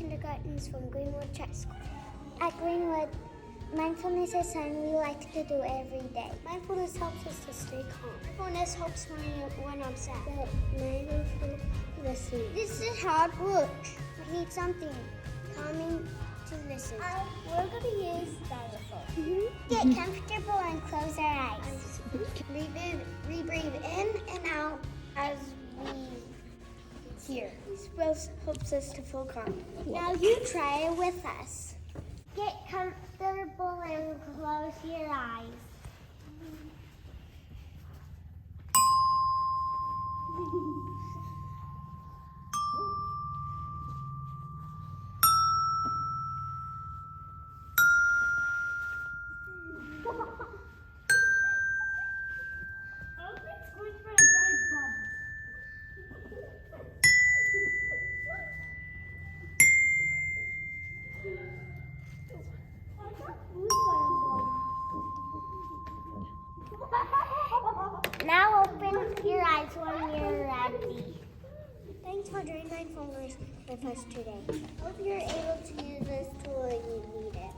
kindergartens from GreenWood Track School. At GreenWood, mindfulness is something we like to do every day. Mindfulness helps us to stay calm. Mindfulness helps me when I'm sad. Listen. This is hard work. We need something calming to listen. We're going to use xylophone. Get comfortable and close our eyes. We breathe in and out as we hear. This helps us to feel calm. Now you try it with us. Get comfortable and close your eyes. Now open your eyes when you're ready. Thanks for doing mindfulness with us today. Hope you're able to use this tool when you need it.